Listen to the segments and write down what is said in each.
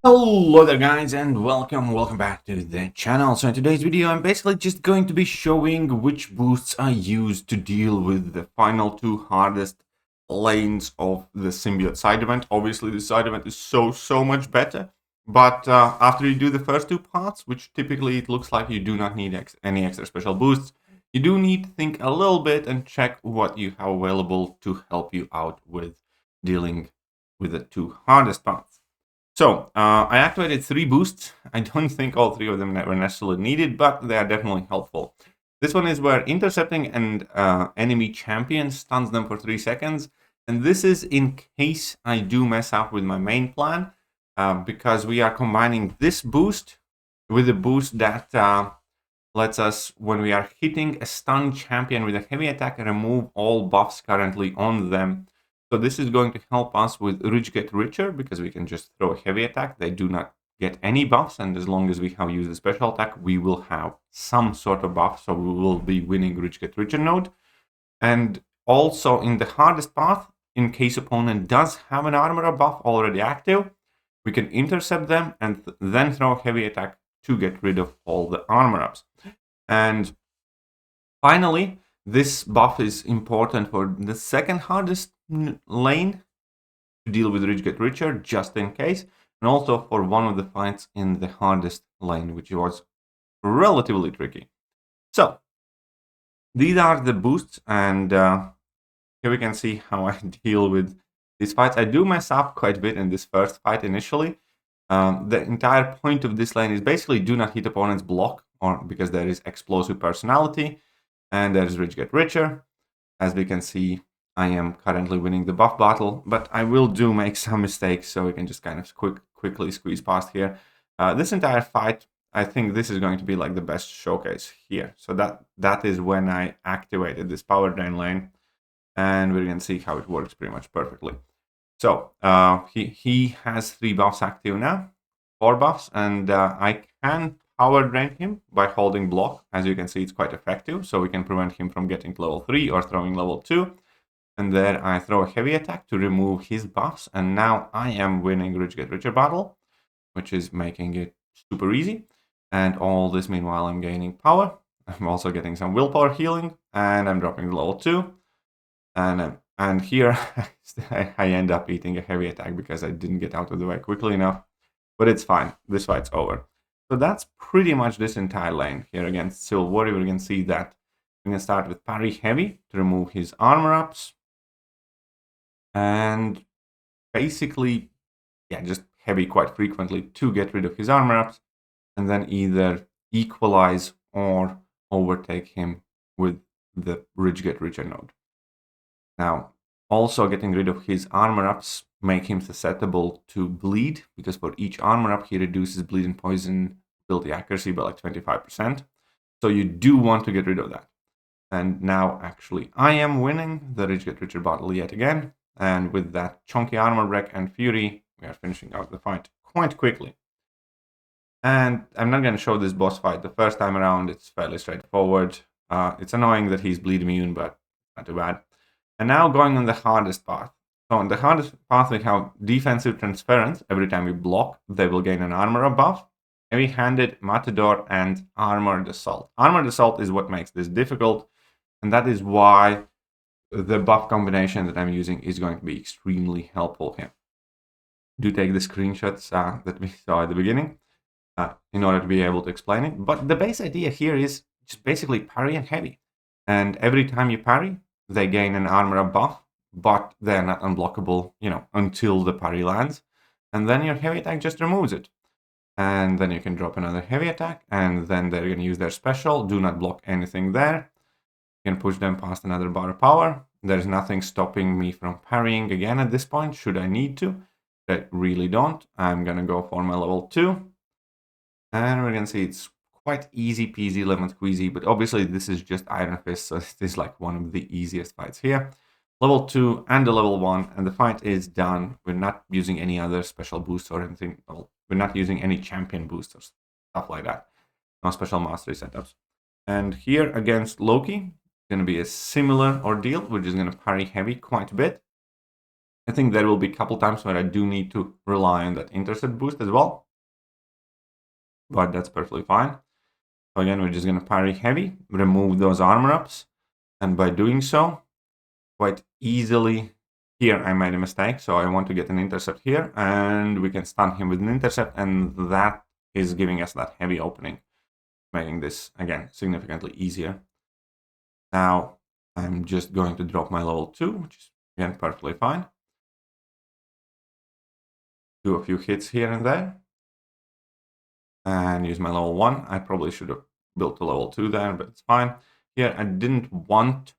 Hello there guys, and welcome back to the channel. So in today's video I'm basically just going to be showing which boosts I use to deal with the final two hardest lanes of the symbiote side event. Obviously the side event is so much better, but after you do the first two parts, which typically it looks like you do not need any extra special boosts, you do need to think a little bit and check what you have available to help you out with dealing with the two hardest parts. So, I activated 3 boosts. I don't think all 3 of them were necessarily needed, but they are definitely helpful. This one is where intercepting an enemy champion stuns them for 3 seconds. And this is in case I do mess up with my main plan, because we are combining this boost with a boost that lets us, when we are hitting a stunned champion with a heavy attack, remove all buffs currently on them. So this is going to help us with Rich Get Richer, because we can just throw a heavy attack. They do not get any buffs, and as long as we have used a special attack, we will have some sort of buff, so we will be winning Rich Get Richer node. And also in the hardest path, in case opponent does have an armor buff already active, we can intercept them and then throw a heavy attack to get rid of all the armor ups. And finally, this buff is important for the second hardest lane to deal with Rich Get Richer, just in case, and also for one of the fights in the hardest lane, which was relatively tricky. So, these are the boosts, and here we can see how I deal with these fights. I do mess up quite a bit in this first fight initially. The entire point of this lane is basically do not hit opponent's block, or because there is explosive personality, and there's Rich Get Richer. As we can see, I am currently winning the buff battle, but I will make some mistakes, so we can just kind of quickly squeeze past here. This entire fight, I think this is going to be like the best showcase here. So that is when I activated this power drain lane, and we can see how it works pretty much perfectly. So he has 3 buffs active now, 4 buffs, and I can power drain him by holding block. As you can see, it's quite effective, so we can prevent him from getting to level 3 or throwing level 2. And there I throw a heavy attack to remove his buffs, and now I am winning Rich Get Richer battle, which is making it super easy. And all this meanwhile I'm gaining power. I'm also getting some willpower healing, and I'm dropping level 2. And here I end up eating a heavy attack because I didn't get out of the way quickly enough. But it's fine, this fight's over. So that's pretty much this entire lane here against Silver Warrior. We can see that we can start with parry heavy to remove his armor ups. And basically, yeah, just heavy quite frequently to get rid of his armor ups, and then either equalize or overtake him with the Rich Get Richer node. Now, also getting rid of his armor ups make him susceptible to bleed, because for each armor up he reduces bleed and poison ability accuracy by like 25%. So you do want to get rid of that. And now actually I am winning the Rich Get Richer battle yet again. And with that chunky armor wreck and fury, we are finishing out the fight quite quickly. And I'm not going to show this boss fight the first time around. It's fairly straightforward. It's annoying that he's bleed immune, but not too bad. And now going on the hardest path. So on the hardest path we have defensive transference. Every time we block, they will gain an armor buff. Heavy-handed, matador, and armored assault. Armored assault is what makes this difficult, and that is why the buff combination that I'm using is going to be extremely helpful here. Do take the screenshots that we saw at the beginning in order to be able to explain it. But the base idea here is just basically parry and heavy. And every time you parry, they gain an armor buff, but they're not unblockable, until the parry lands. And then your heavy attack just removes it. And then you can drop another heavy attack, and then they're going to use their special. Do not block anything there. You can push them past another bar of power. There's nothing stopping me from parrying again at this point, should I need to. I really don't. I'm going to go for my level 2. And we're going to see it's quite easy peasy lemon squeezy, but obviously this is just Iron Fist, so this is like one of the easiest fights here. Level 2 and a level 1, and the fight is done. We're not using any other special boosts or anything. Well, we're not using any champion boosters, stuff like that. No special mastery setups. And here against Loki, it's going to be a similar ordeal. We're just going to parry heavy quite a bit. I think there will be a couple times where I do need to rely on that intercept boost as well, but that's perfectly fine. So again, we're just going to parry heavy, remove those armor ups, and by doing so, quite easily, here I made a mistake, so I want to get an intercept here, and we can stun him with an intercept, and that is giving us that heavy opening, making this, again, significantly easier. Now, I'm just going to drop my level 2, which is, again, perfectly fine. Do a few hits here and there. And use my level 1. I probably should have built a level 2 there, but it's fine. Here, I didn't want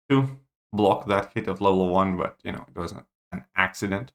to block that hit of level 1, but, you know, it was an accident.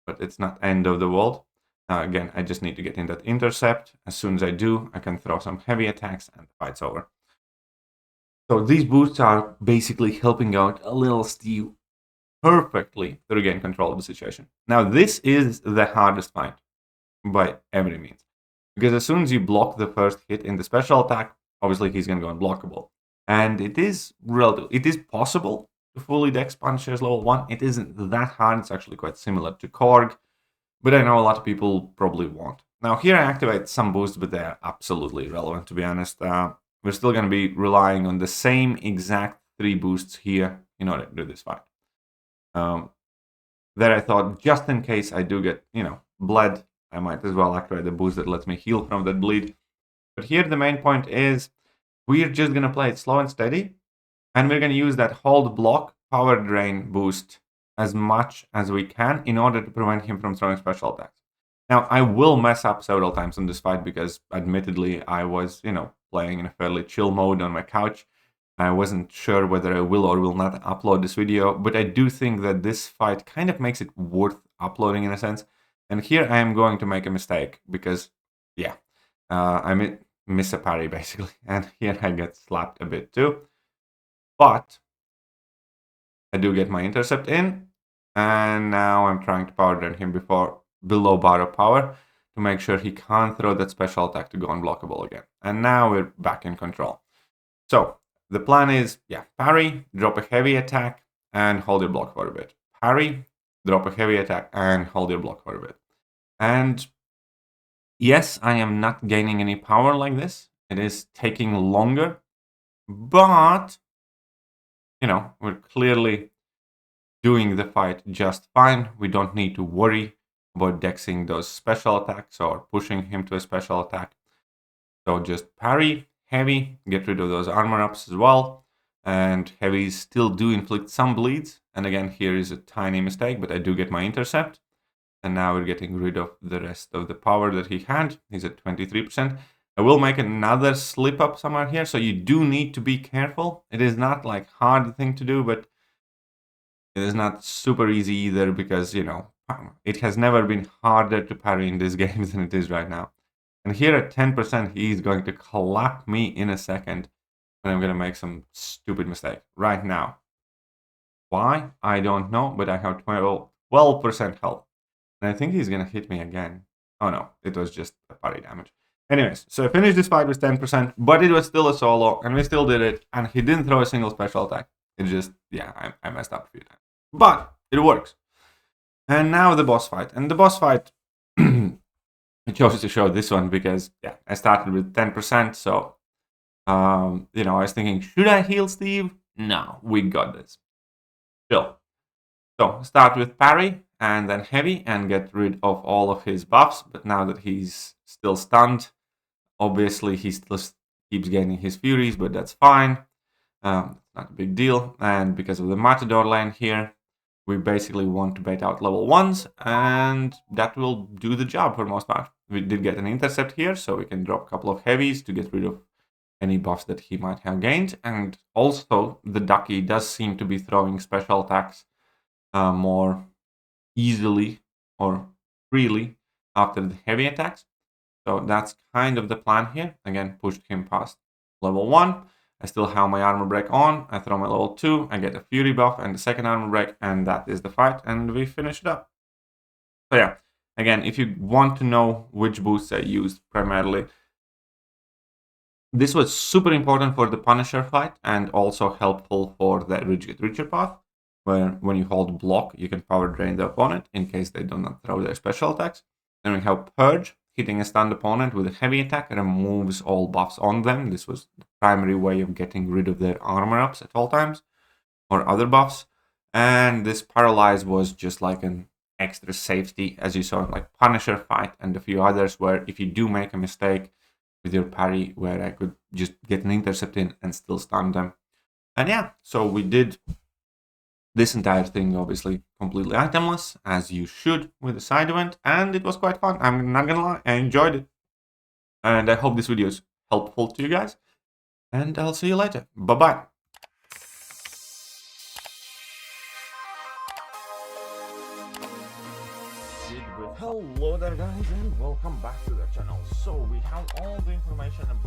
But it's not end of the world. Now, again, I just need to get in that intercept. As soon as I do, I can throw some heavy attacks, and the fight's over. So these boosts are basically helping out a little Steve perfectly to regain control of the situation. Now, this is the hardest fight by every means. Because as soon as you block the first hit in the special attack, obviously he's going to go unblockable. And it is possible to fully dex Punisher's level 1. It isn't that hard. It's actually quite similar to Korg. But I know a lot of people probably won't. Now here I activate some boosts, but they're absolutely irrelevant, to be honest. We're still going to be relying on the same exact 3 boosts here in order to do this fight. There I thought, just in case I do get, you know, bled, I might as well activate the boost that lets me heal from that bleed. But here the main point is, we're just going to play it slow and steady, and we're going to use that hold block power drain boost as much as we can in order to prevent him from throwing special attacks. Now, I will mess up several times in this fight because, admittedly, I was, you know, playing in a fairly chill mode on my couch. I wasn't sure whether I will or will not upload this video, but I do think that this fight kind of makes it worth uploading in a sense. And here I am going to make a mistake because, yeah, I miss a parry basically. And here I get slapped a bit too. But I do get my intercept in. And now I'm trying to power drain him below bar of power to make sure he can't throw that special attack to go unblockable again. And now we're back in control. So the plan is, yeah, parry, drop a heavy attack, and hold your block for a bit. Parry, drop a heavy attack, and hold your block for a bit. And yes, I am not gaining any power like this. It is taking longer, but, you know, we're clearly doing the fight just fine. We don't need to worry about dexing those special attacks or pushing him to a special attack. So just parry, heavy, get rid of those armor ups as well. And heavies still do inflict some bleeds. And again, here is a tiny mistake, but I do get my intercept. And now we're getting rid of the rest of the power that he had. He's at 23%. I will make another slip up somewhere here, so you do need to be careful. It is not like hard thing to do, but it is not super easy either because, you know, it has never been harder to parry in this game than it is right now. And here at 10%, he's going to clap me in a second, and I'm going to make some stupid mistake right now. Why? I don't know, but I have 12% health. And I think he's going to hit me again. Oh no, it was just a parry damage. Anyways, so I finished this fight with 10%, but it was still a solo, and we still did it, and he didn't throw a single special attack. It just, yeah, I messed up a few times. But it works. And now the boss fight. And the boss fight, I chose to show this one because, yeah, I started with 10%, so, you know, I was thinking, should I heal Steve? No, we got this. Chill. So, start with parry, and then heavy, and get rid of all of his buffs. But now that he's still stunned, obviously he still keeps gaining his furies, but that's fine. Not a big deal. And because of the Matador lane here, we basically want to bait out level 1s, and that will do the job for the most part. We did get an intercept here, so we can drop a couple of heavies to get rid of any buffs that he might have gained. And also, the Ducky does seem to be throwing special attacks more easily or freely after the heavy attacks. So that's kind of the plan here. Again, pushed him past level 1. I still have my armor break on. I throw my level 2. I get a fury buff and the second armor break, and that is the fight, and we finish it up. So yeah, again, if you want to know which boosts I used primarily, this was super important for the Punisher fight and also helpful for the Rich Get Richer path, where when you hold block, you can power drain the opponent in case they do not throw their special attacks. Then we have Purge. Hitting a stunned opponent with a heavy attack removes all buffs on them. This was the primary way of getting rid of their armor ups at all times, or other buffs. And this Paralyze was just like an extra safety, as you saw in like Punisher fight and a few others, where if you do make a mistake with your parry, where I could just get an intercept in and still stun them. And yeah, so we did this entire thing, obviously completely itemless, as you should with the side event, and it was quite fun. I'm not gonna lie, I enjoyed it. And I hope this video is helpful to you guys, and I'll see you later. Bye-bye. Hello there guys, and welcome back to the channel. So we have all the information about